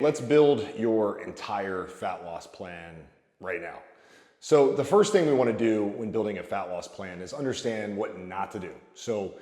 Let's build your entire fat loss plan right now. So the first thing we want to do when building a fat loss plan is understand what not to do. So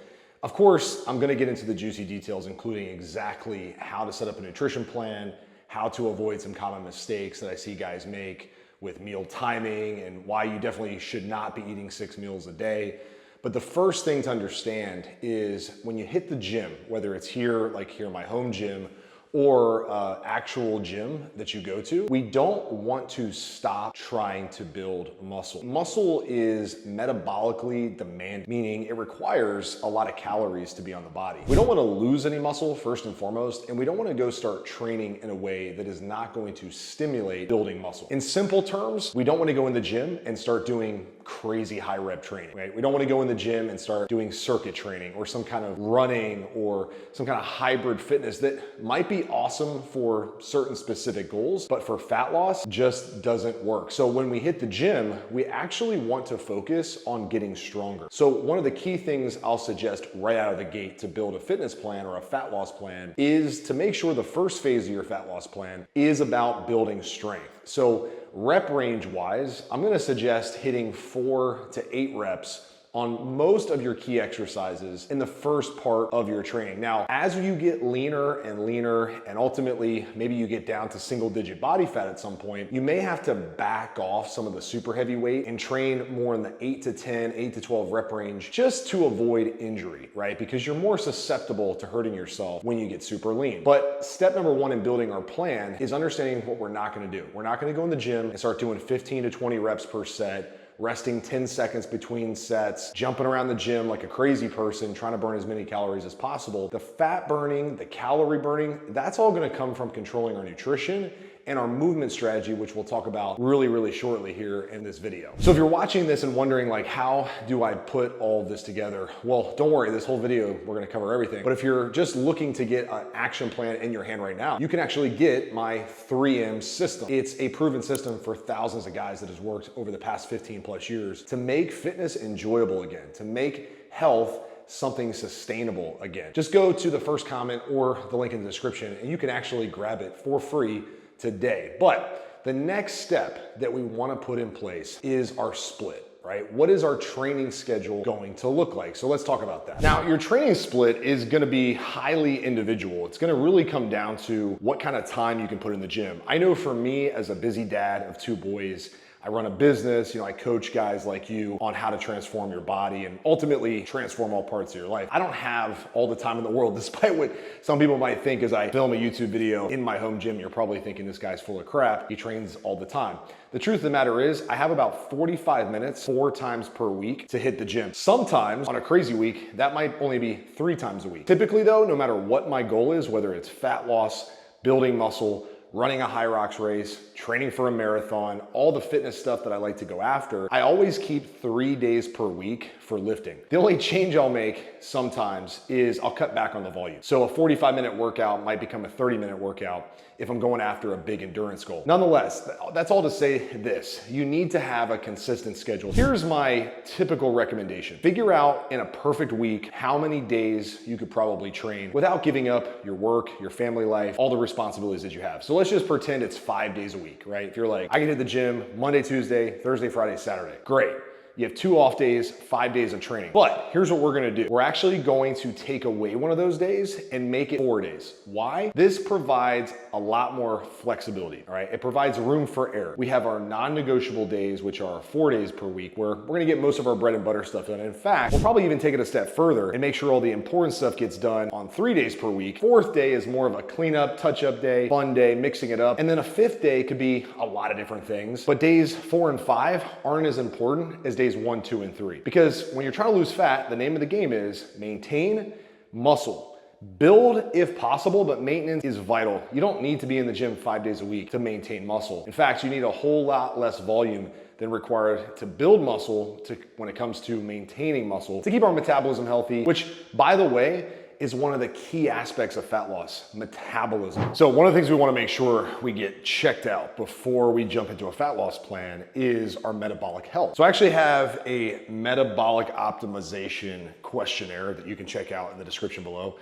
of course, I'm going to get into the juicy details, including exactly how to set up a nutrition plan, how to avoid some common mistakes that I see guys make with meal timing, and why you definitely should not be eating 6 meals a day. But the first thing to understand is when you hit the gym, whether it's here, like here in my home gym, or actual gym that you go to, we don't want to stop trying to build muscle. Muscle is metabolically demanding, meaning it requires a lot of calories to be on the body. We don't want to lose any muscle first and foremost, and we don't want to go start training in a way that is not going to stimulate building muscle. In simple terms, we don't want to go in the gym and start doing crazy high rep training, right? We don't want to go in the gym and start doing circuit training or some kind of running or some kind of hybrid fitness that might be awesome for certain specific goals, but for fat loss just doesn't work. So when we hit the gym, we actually want to focus on getting stronger. So one of the key things I'll suggest right out of the gate to build a fitness plan or a fat loss plan is to make sure the first phase of your fat loss plan is about building strength. So rep range wise, I'm gonna suggest hitting 4 to 8 reps on most of your key exercises in the first part of your training. Now, as you get leaner and leaner, and ultimately maybe you get down to single-digit body fat at some point, you may have to back off some of the super heavy weight and train more in the 8 to 10, 8 to 12 rep range just to avoid injury, right? Because you're more susceptible to hurting yourself when you get super lean. But step number 1 in building our plan is understanding what we're not gonna do. We're not gonna go in the gym and start doing 15 to 20 reps per set, resting 10 seconds between sets, jumping around the gym like a crazy person, trying to burn as many calories as possible. The fat burning, the calorie burning, that's all gonna come from controlling our nutrition and our movement strategy, which we'll talk about really shortly here in this video. So if you're watching this and wondering like, how do I put all of this together? Well, don't worry, this whole video, we're gonna cover everything. But if you're just looking to get an action plan in your hand right now, you can actually get my 3M system. It's a proven system for thousands of guys that has worked over the past 15 plus years to make fitness enjoyable again, to make health something sustainable again. Just go to the first comment or the link in the description and you can actually grab it for free today. But the next step that we want to put in place is our split, right? What is our training schedule going to look like? So let's talk about that. Now, your training split is going to be highly individual. It's going to really come down to what kind of time you can put in the gym. I know for me, as a busy dad of 2 boys, I run a business, I coach guys like you on how to transform your body and ultimately transform all parts of your life. I don't have all the time in the world, despite what some people might think as I film a YouTube video in my home gym. You're probably thinking this guy's full of crap. He trains all the time. The truth of the matter is I have about 45 minutes 4 times per week to hit the gym. Sometimes on a crazy week, that might only be 3 times a week. Typically though, no matter what my goal is, whether it's fat loss, building muscle, running a high rocks race, training for a marathon, all the fitness stuff that I like to go after, I always keep 3 days per week for lifting. The only change I'll make sometimes is I'll cut back on the volume. So a 45-minute workout might become a 30-minute workout if I'm going after a big endurance goal. Nonetheless, that's all to say this: you need to have a consistent schedule. Here's my typical recommendation. Figure out in a perfect week how many days you could probably train without giving up your work, your family life, all the responsibilities that you have. So let's just pretend it's 5 days a week, right? If you're like, I can hit the gym Monday, Tuesday, Thursday, Friday, Saturday. Great. You have 2 off days, 5 days of training. But here's what we're gonna do. We're actually going to take away one of those days and make it 4 days. Why? This provides a lot more flexibility, all right? It provides room for error. We have our non-negotiable days, which are 4 days per week, where we're gonna get most of our bread and butter stuff done. In fact, we'll probably even take it a step further and make sure all the important stuff gets done on 3 days per week. 4th day is more of a cleanup, touch-up day, fun day, mixing it up. And then a 5th day could be a lot of different things. But days 4 and 5 aren't as important as days 1, 2, and 3. Because when you're trying to lose fat, the name of the game is maintain muscle. Build if possible, but maintenance is vital. You don't need to be in the gym 5 days a week to maintain muscle. In fact, you need a whole lot less volume than required to build muscle when it comes to maintaining muscle, to keep our metabolism healthy, which, by the way, is one of the key aspects of fat loss, metabolism. So one of the things we want to make sure we get checked out before we jump into a fat loss plan is our metabolic health. So I actually have a metabolic optimization questionnaire that you can check out in the description below.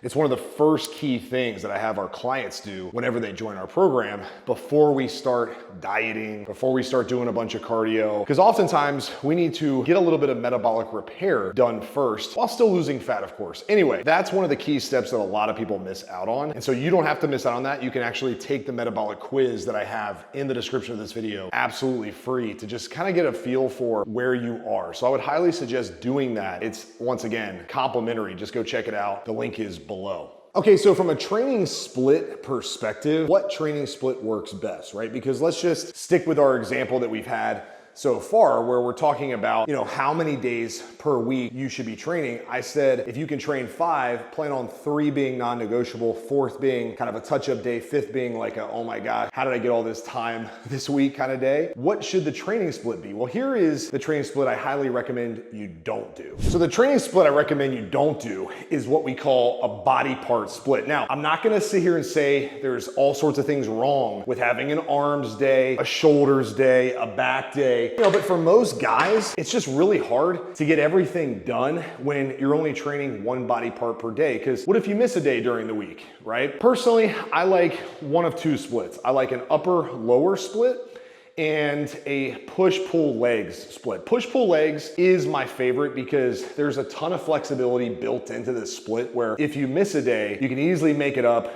It's one of the first key things that I have our clients do whenever they join our program before we start dieting, before we start doing a bunch of cardio. Because oftentimes we need to get a little bit of metabolic repair done first while still losing fat, of course. Anyway, that's one of the key steps that a lot of people miss out on. And so you don't have to miss out on that. You can actually take the metabolic quiz that I have in the description of this video absolutely free to just kind of get a feel for where you are. So I would highly suggest doing that. It's, once again, complimentary. Just go check it out. The link is below. Okay, so from a training split perspective, what training split works best, right? Because let's just stick with our example that we've had so far, where we're talking about, how many days per week you should be training. I said, if you can train 5, plan on 3 being non-negotiable, 4th being kind of a touch-up day, 5th being like a, oh my gosh, how did I get all this time this week kind of day? What should the training split be? Well, here is the training split I highly recommend you don't do. So the training split I recommend you don't do is what we call a body part split. Now, I'm not gonna sit here and say there's all sorts of things wrong with having an arms day, a shoulders day, a back day. But for most guys, it's just really hard to get everything done when you're only training 1 body part per day. Because what if you miss a day during the week, right? Personally, I like one of 2 splits. I like an upper-lower split and a push-pull legs split. Push-pull legs is my favorite because there's a ton of flexibility built into this split where if you miss a day, you can easily make it up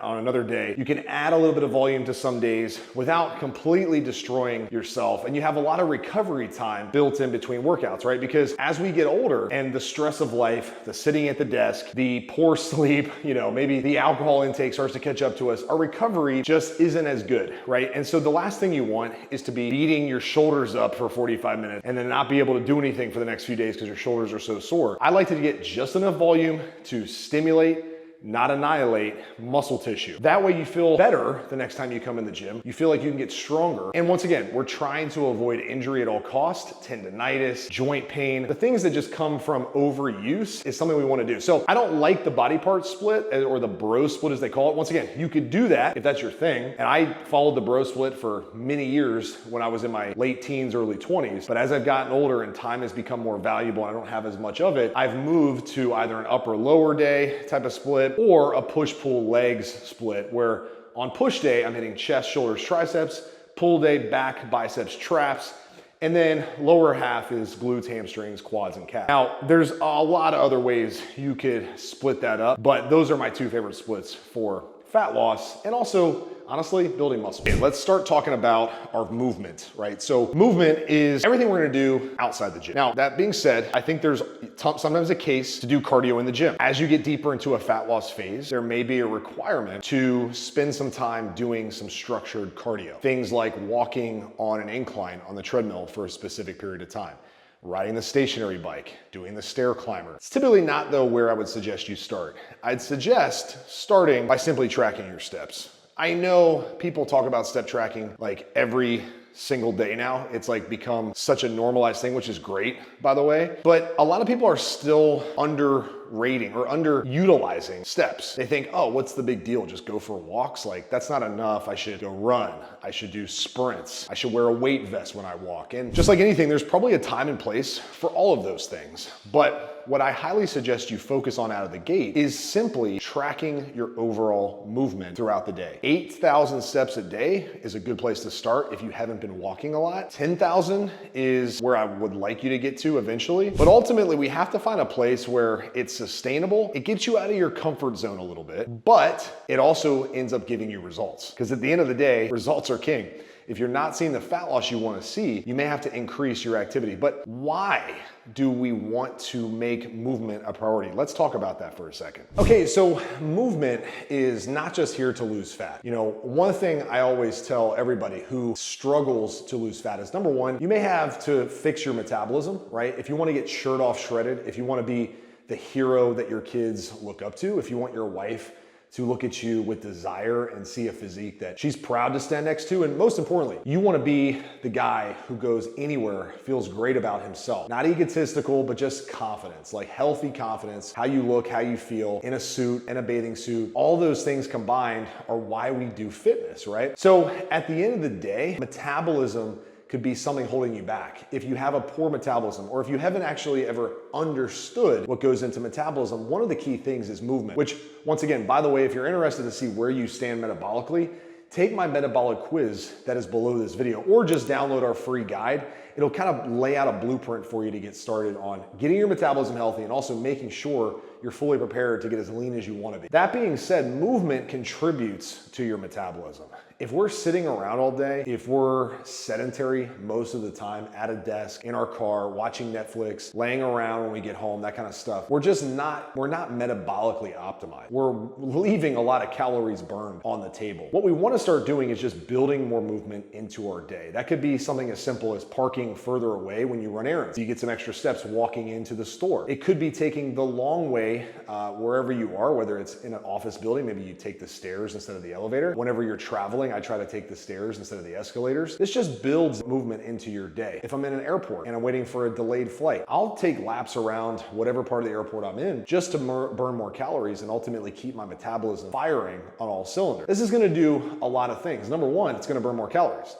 on another day. You can add a little bit of volume to some days without completely destroying yourself. And you have a lot of recovery time built in between workouts, right? Because as we get older and the stress of life, the sitting at the desk, the poor sleep, maybe the alcohol intake starts to catch up to us, our recovery just isn't as good, right? And so the last thing you want is to be beating your shoulders up for 45 minutes and then not be able to do anything for the next few days because your shoulders are so sore. I like to get just enough volume to stimulate, not annihilate muscle tissue. That way you feel better the next time you come in the gym. You feel like you can get stronger. And once again, we're trying to avoid injury at all costs, tendonitis, joint pain. The things that just come from overuse is something we want to do. So I don't like the body part split or the bro split as they call it. Once again, you could do that if that's your thing. And I followed the bro split for many years when I was in my late teens, early 20s. But as I've gotten older and time has become more valuable and I don't have as much of it, I've moved to either an upper lower day type of split or a push-pull legs split where on push day, I'm hitting chest, shoulders, triceps, pull day, back, biceps, traps, and then lower half is glutes, hamstrings, quads, and calves. Now, there's a lot of other ways you could split that up, but those are my 2 favorite splits for fat loss and also, honestly, building muscle. Okay, let's start talking about our movement, right? So movement is everything we're gonna do outside the gym. Now, that being said, I think there's sometimes a case to do cardio in the gym. As you get deeper into a fat loss phase, there may be a requirement to spend some time doing some structured cardio. Things like walking on an incline on the treadmill for a specific period of time, riding the stationary bike, doing the stair climber. It's typically not though where I would suggest you start. I'd suggest starting by simply tracking your steps. I know people talk about step tracking like every single day now. It's like become such a normalized thing, which is great, by the way. But a lot of people are still underrating or underutilizing steps. They think, oh, what's the big deal? Just go for walks? Like, that's not enough. I should go run. I should do sprints. I should wear a weight vest when I walk. And just like anything, there's probably a time and place for all of those things. But what I highly suggest you focus on out of the gate is simply tracking your overall movement throughout the day. 8,000 steps a day is a good place to start if you haven't been walking a lot. 10,000 is where I would like you to get to eventually. But ultimately, we have to find a place where it's sustainable. It gets you out of your comfort zone a little bit, but it also ends up giving you results. Because at the end of the day, results are king. If you're not seeing the fat loss you want to see, you may have to increase your activity. But why do we want to make movement a priority? Let's talk about that for a second. Okay, so movement is not just here to lose fat. One thing I always tell everybody who struggles to lose fat is, number one, you may have to fix your metabolism, right? If you want to get shirt off shredded, if you want to be the hero that your kids look up to, if you want your wife to look at you with desire and see a physique that she's proud to stand next to. And most importantly, you want to be the guy who goes anywhere, feels great about himself. Not egotistical, but just confidence, like healthy confidence, how you look, how you feel in a suit, in a bathing suit. All those things combined are why we do fitness, right? So at the end of the day, metabolism could be something holding you back. If you have a poor metabolism, or if you haven't actually ever understood what goes into metabolism, one of the key things is movement, which once again, by the way, if you're interested to see where you stand metabolically, take my metabolic quiz that is below this video, or just download our free guide. It'll kind of lay out a blueprint for you to get started on getting your metabolism healthy and also making sure you're fully prepared to get as lean as you want to be. That being said, movement contributes to your metabolism. If we're sitting around all day, if we're sedentary most of the time at a desk, in our car, watching Netflix, laying around when we get home, that kind of stuff, we're not metabolically optimized. We're leaving a lot of calories burned on the table. What we want to start doing is just building more movement into our day. That could be something as simple as parking further away when you run errands. You get some extra steps walking into the store. It could be taking the long way wherever you are, whether it's in an office building, maybe you take the stairs instead of the elevator. Whenever you're traveling, I try to take the stairs instead of the escalators. This just builds movement into your day. If I'm in an airport and I'm waiting for a delayed flight, I'll take laps around whatever part of the airport I'm in just to burn more calories and ultimately keep my metabolism firing on all cylinders. This is gonna do a lot of things. Number one, it's gonna burn more calories.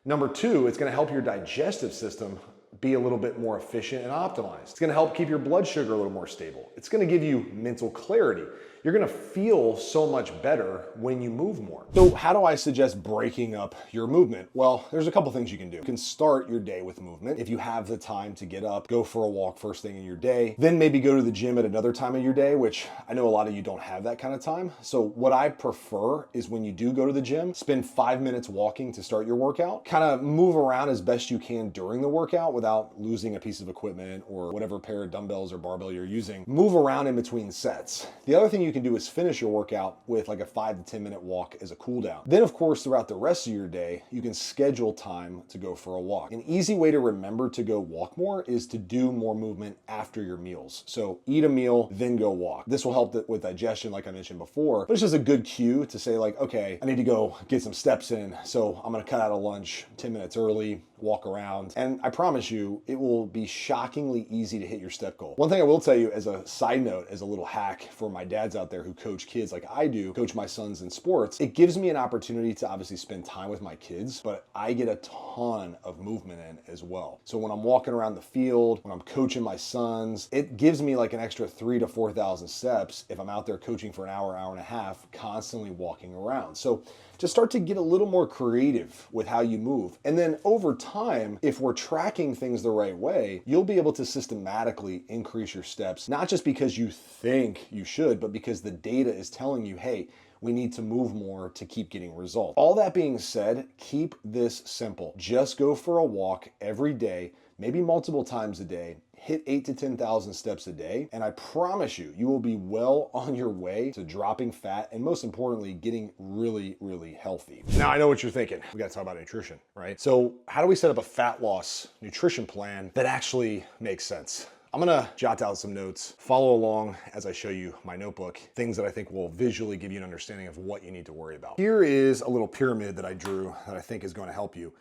Number two, it's gonna help your digestive system be a little bit more efficient and optimized. It's gonna help keep your blood sugar a little more stable. It's gonna give you mental clarity. You're gonna feel so much better when you move more. So how do I suggest breaking up your movement? Well, there's a couple things you can do. You can start your day with movement. If you have the time to get up, go for a walk first thing in your day, then maybe go to the gym at another time of your day, which I know a lot of you don't have that kind of time. So what I prefer is when you do go to the gym, spend 5 minutes walking to start your workout, kind of move around as best you can during the workout without losing a piece of equipment or whatever pair of dumbbells or barbell you're using. Move around in between sets. The other thing you can do is finish your workout with like a 5 to 10 minute walk as a cool down. Then of course, throughout the rest of your day, you can schedule time to go for a walk. An easy way to remember to go walk more is to do more movement after your meals. So eat a meal, then go walk. This will help with digestion, like I mentioned before, but it's just a good cue to say like, okay, I need to go get some steps in. So I'm gonna cut out a lunch 10 minutes early, walk around, and I promise you, it will be shockingly easy to hit your step goal. One thing I will tell you as a side note, as a little hack for my dads out there who coach kids like I do, coach my sons in sports, it gives me an opportunity to obviously spend time with my kids, but I get a ton of movement in as well. So when I'm walking around the field, when I'm coaching my sons, it gives me like an extra 3,000 to 4,000 steps if I'm out there coaching for an hour, hour and a half, constantly walking around. So just start to get a little more creative with how you move. And then over time, if we're tracking things the right way, you'll be able to systematically increase your steps, not just because you think you should, but because the data is telling you, hey, we need to move more to keep getting results. All that being said, keep this simple. Just go for a walk every day, maybe multiple times a day. Hit 8,000 to 10,000 steps a day, and I promise you, you will be well on your way to dropping fat and most importantly, getting really, really healthy. Now, I know what you're thinking. We gotta talk about nutrition, right? So how do we set up a fat loss nutrition plan that actually makes sense? I'm gonna jot down some notes, follow along as I show you my notebook, things that I think will visually give you an understanding of what you need to worry about. Here is a little pyramid that I drew that I think is gonna help you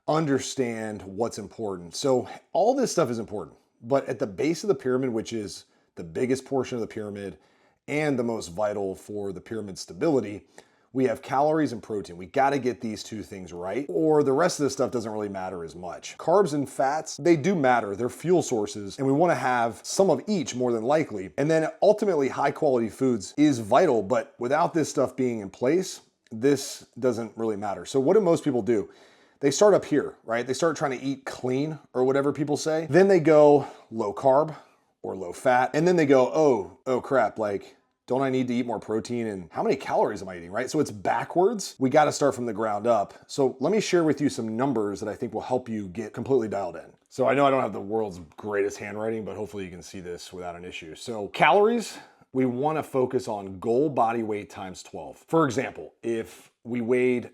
understand what's important. So all this stuff is important. But at the base of the pyramid, which is the biggest portion of the pyramid and the most vital for the pyramid stability, we have calories and protein. We gotta get these two things right, or the rest of this stuff doesn't really matter as much. Carbs and fats, they do matter. They're fuel sources, and we wanna have some of each more than likely. And then ultimately, high quality foods is vital, but without this stuff being in place, this doesn't really matter. So what do most people do? They start up here, right? They start trying to eat clean or whatever people say. Then they go low carb or low fat. And then they go, oh crap, like, don't I need to eat more protein? And how many calories am I eating, right? So it's backwards. We got to start from the ground up. So let me share with you some numbers that I think will help you get completely dialed in. So I know I don't have the world's greatest handwriting, but hopefully you can see this without an issue. So calories, we want to focus on goal body weight times 12. For example, if we weighed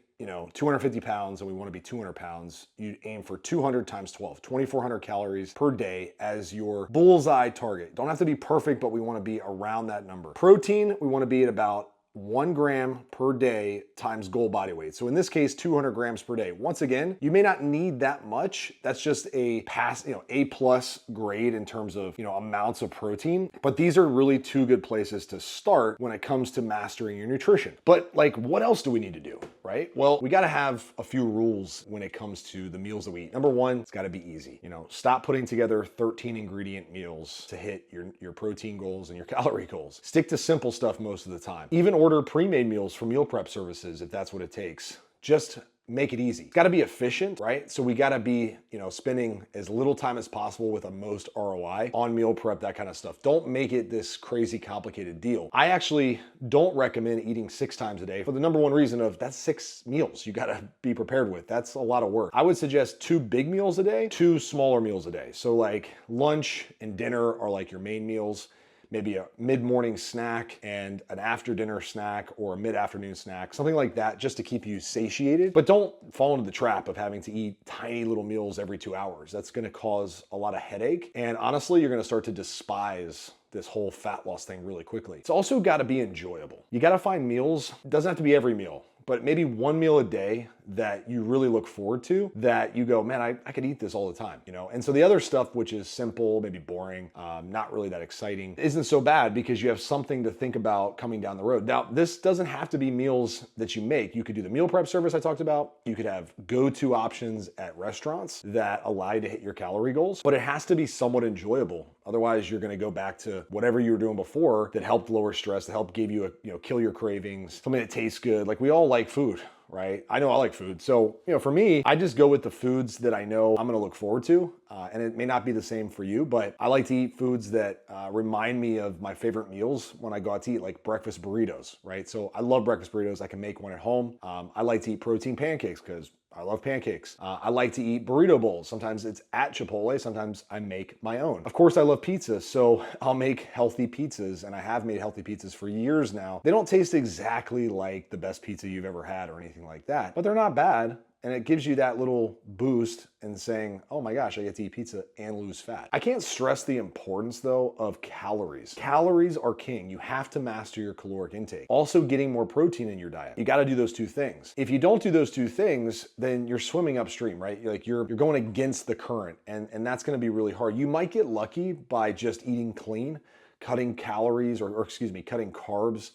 250 pounds and we want to be 200 pounds, you aim for 200 times 12, 2,400 calories per day as your bullseye target. Don't have to be perfect, but we want to be around that number. Protein, we want to be at about 1 gram per day times goal body weight. So in this case, 200 grams per day. Once again, you may not need that much. That's just a pass, A+ grade in terms of, amounts of protein. But these are really two good places to start when it comes to mastering your nutrition. But like, what else do we need to do? right? Well, we gotta have a few rules when it comes to the meals that we eat. Number one, it's gotta be easy. Stop putting together 13 ingredient meals to hit your protein goals and your calorie goals. Stick to simple stuff most of the time. Even order pre-made meals from meal prep services if that's what it takes. Just make it easy. It's got to be efficient, right? So we got to be, spending as little time as possible with the most ROI on meal prep, that kind of stuff. Don't make it this crazy complicated deal. I actually don't recommend eating 6 times a day for the number one reason of that's 6 meals you got to be prepared with. That's a lot of work. I would suggest 2 big meals a day, 2 smaller meals a day. So like lunch and dinner are like your main meals. Maybe a mid-morning snack and an after-dinner snack or a mid-afternoon snack, something like that, just to keep you satiated. But don't fall into the trap of having to eat tiny little meals every 2 hours. That's gonna cause a lot of headache. And honestly, you're gonna start to despise this whole fat loss thing really quickly. It's also gotta be enjoyable. You gotta find meals, it doesn't have to be every meal, but maybe 1 meal a day that you really look forward to, that you go, man, I could eat this all the time, And so the other stuff, which is simple, maybe boring, not really that exciting, isn't so bad because you have something to think about coming down the road. Now, this doesn't have to be meals that you make. You could do the meal prep service I talked about. You could have go-to options at restaurants that allow you to hit your calorie goals, but it has to be somewhat enjoyable. Otherwise, you're gonna go back to whatever you were doing before that helped lower stress, that helped give you kill your cravings, something that tastes good. Like we all like food, right? I know I like food. So, for me, I just go with the foods that I know I'm gonna look forward to. And it may not be the same for you, but I like to eat foods that remind me of my favorite meals when I go out to eat, like breakfast burritos, right? So I love breakfast burritos. I can make one at home. I like to eat protein pancakes because I love pancakes. I like to eat burrito bowls. Sometimes it's at Chipotle. Sometimes I make my own. Of course, I love pizza, so I'll make healthy pizzas, and I have made healthy pizzas for years now. They don't taste exactly like the best pizza you've ever had or anything like that, but they're not bad. And it gives you that little boost in saying, oh my gosh, I get to eat pizza and lose fat. I can't stress the importance though of calories. Calories are king. You have to master your caloric intake. Also getting more protein in your diet. You gotta do those 2 things. If you don't do those 2 things, then you're swimming upstream, right? You're going against the current, and that's gonna be really hard. You might get lucky by just eating clean, cutting calories, or cutting carbs.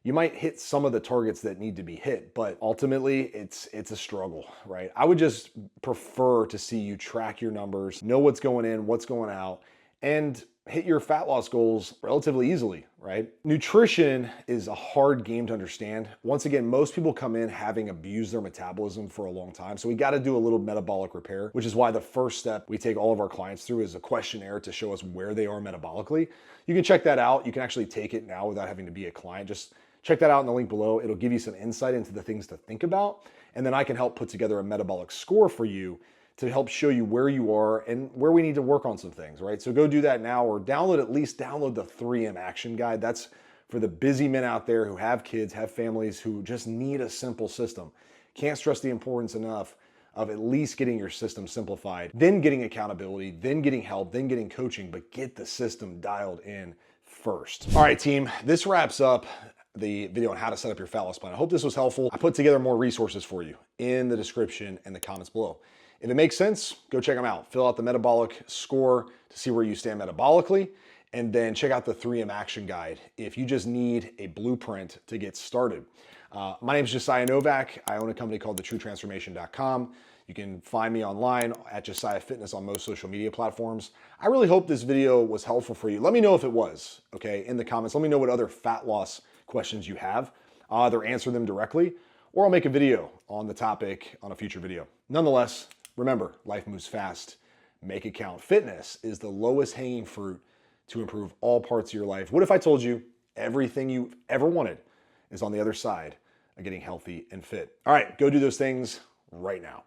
You might hit some of the targets that need to be hit, but ultimately it's a struggle, right? I would just prefer to see you track your numbers, know what's going in, what's going out, and hit your fat loss goals relatively easily, right? Nutrition is a hard game to understand. Once again, most people come in having abused their metabolism for a long time. So we got to do a little metabolic repair, which is why the first step we take all of our clients through is a questionnaire to show us where they are metabolically. You can check that out. You can actually take it now without having to be a client. Just check that out in the link below. It'll give you some insight into the things to think about. And then I can help put together a metabolic score for you to help show you where you are and where we need to work on some things, right? So go do that now, or at least download the 3M action guide. That's for the busy men out there who have kids, have families, who just need a simple system. Can't stress the importance enough of at least getting your system simplified, then getting accountability, then getting help, then getting coaching, but get the system dialed in first. All right, team, this wraps up the video on how to set up your fat loss plan. I hope this was helpful. I put together more resources for you in the description and the comments below. If it makes sense, go check them out. Fill out the metabolic score to see where you stand metabolically, and then check out the 3M action guide if you just need a blueprint to get started. My name is Josiah Novak. I own a company called thetruetransformation.com. You can find me online at Josiah Fitness on most social media platforms. I really hope this video was helpful for you. Let me know if it was, okay, in the comments. Let me know what other fat loss questions you have. I'll either answer them directly, or I'll make a video on the topic on a future video. Nonetheless, remember, life moves fast. Make it count. Fitness is the lowest hanging fruit to improve all parts of your life. What if I told you everything you've ever wanted is on the other side of getting healthy and fit? All right, go do those things right now.